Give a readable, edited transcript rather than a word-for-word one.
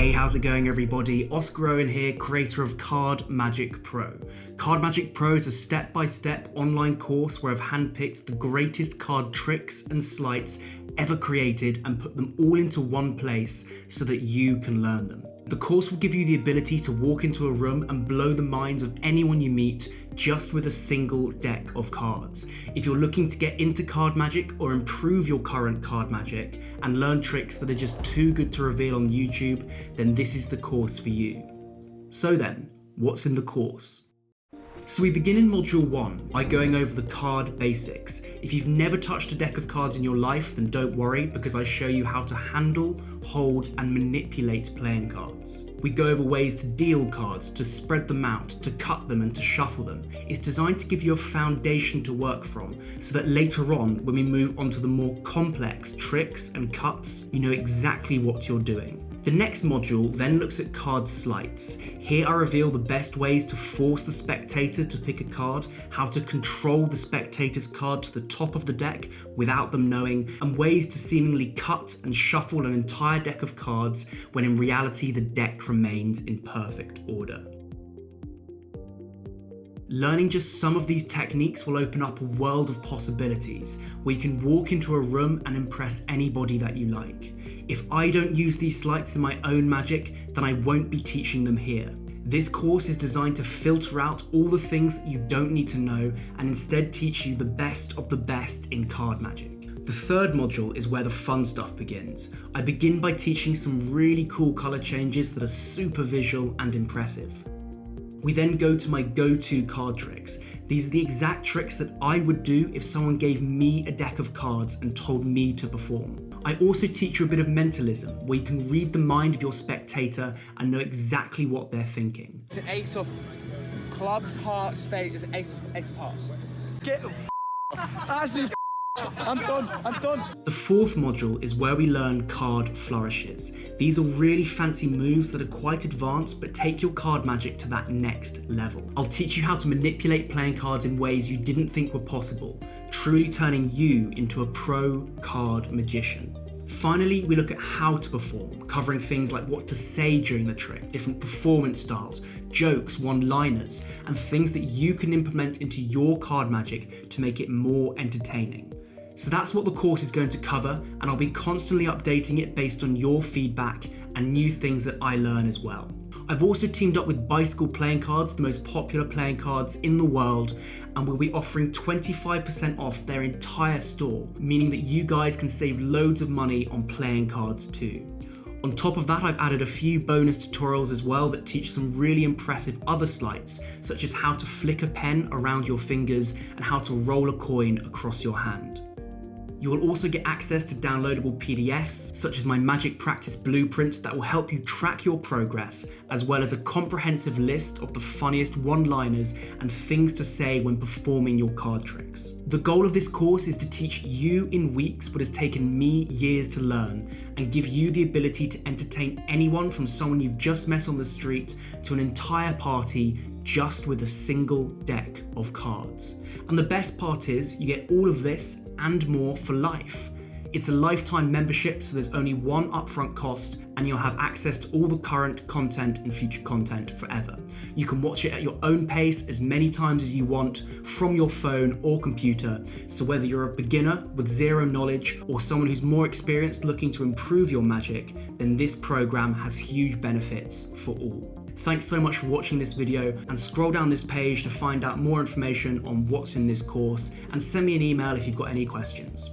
Hey, how's it going everybody? Oscar Owen here, creator of Card Magic Pro. Card Magic Pro is a step-by-step online course where I've handpicked the greatest card tricks and sleights ever created and put them all into one place so that you can learn them. The course will give you the ability to walk into a room and blow the minds of anyone you meet just with a single deck of cards. If you're looking to get into card magic or improve your current card magic and learn tricks that are just too good to reveal on YouTube, then this is the course for you. So then, what's in the course? So we begin in Module 1 by going over the card basics. If you've never touched a deck of cards in your life, then don't worry, because I show you how to handle, hold, and manipulate playing cards. We go over ways to deal cards, to spread them out, to cut them, and to shuffle them. It's designed to give you a foundation to work from, so that later on, when we move on to the more complex tricks and cuts, you know exactly what you're doing. The next module then looks at card sleights. Here I reveal the best ways to force the spectator to pick a card, how to control the spectator's card to the top of the deck without them knowing, and ways to seemingly cut and shuffle an entire deck of cards when in reality the deck remains in perfect order. Learning just some of these techniques will open up a world of possibilities where you can walk into a room and impress anybody that you like. If I don't use these sleights in my own magic, then I won't be teaching them here. This course is designed to filter out all the things that you don't need to know and instead teach you the best of the best in card magic. The third module is where the fun stuff begins. I begin by teaching some really cool color changes that are super visual and impressive. We then go to my go-to card tricks. These are the exact tricks that I would do if someone gave me a deck of cards and told me to perform. I also teach you a bit of mentalism, where you can read the mind of your spectator and know exactly what they're thinking. It's an ace of clubs, hearts, spades, it's an ace of hearts. Get the actually, I'm done. The fourth module is where we learn card flourishes. These are really fancy moves that are quite advanced but take your card magic to that next level. I'll teach you how to manipulate playing cards in ways you didn't think were possible, truly turning you into a pro card magician. Finally, we look at how to perform, covering things like what to say during the trick, different performance styles, jokes, one-liners, and things that you can implement into your card magic to make it more entertaining. So that's what the course is going to cover, and I'll be constantly updating it based on your feedback and new things that I learn as well. I've also teamed up with Bicycle Playing Cards, the most popular playing cards in the world, and we'll be offering 25% off their entire store, meaning that you guys can save loads of money on playing cards too. On top of that, I've added a few bonus tutorials as well that teach some really impressive other sleights, such as how to flick a pen around your fingers and how to roll a coin across your hand. You will also get access to downloadable PDFs, such as my Magic Practice Blueprint that will help you track your progress, as well as a comprehensive list of the funniest one-liners and things to say when performing your card tricks. The goal of this course is to teach you in weeks what has taken me years to learn, and give you the ability to entertain anyone from someone you've just met on the street to an entire party just with a single deck of cards. And the best part is, you get all of this and more for life. It's a lifetime membership, so there's only one upfront cost and you'll have access to all the current content and future content forever. You can watch it at your own pace as many times as you want from your phone or computer, so whether you're a beginner with zero knowledge or someone who's more experienced looking to improve your magic, then this program has huge benefits for all. Thanks so much for watching this video, and scroll down this page to find out more information on what's in this course, and send me an email if you've got any questions.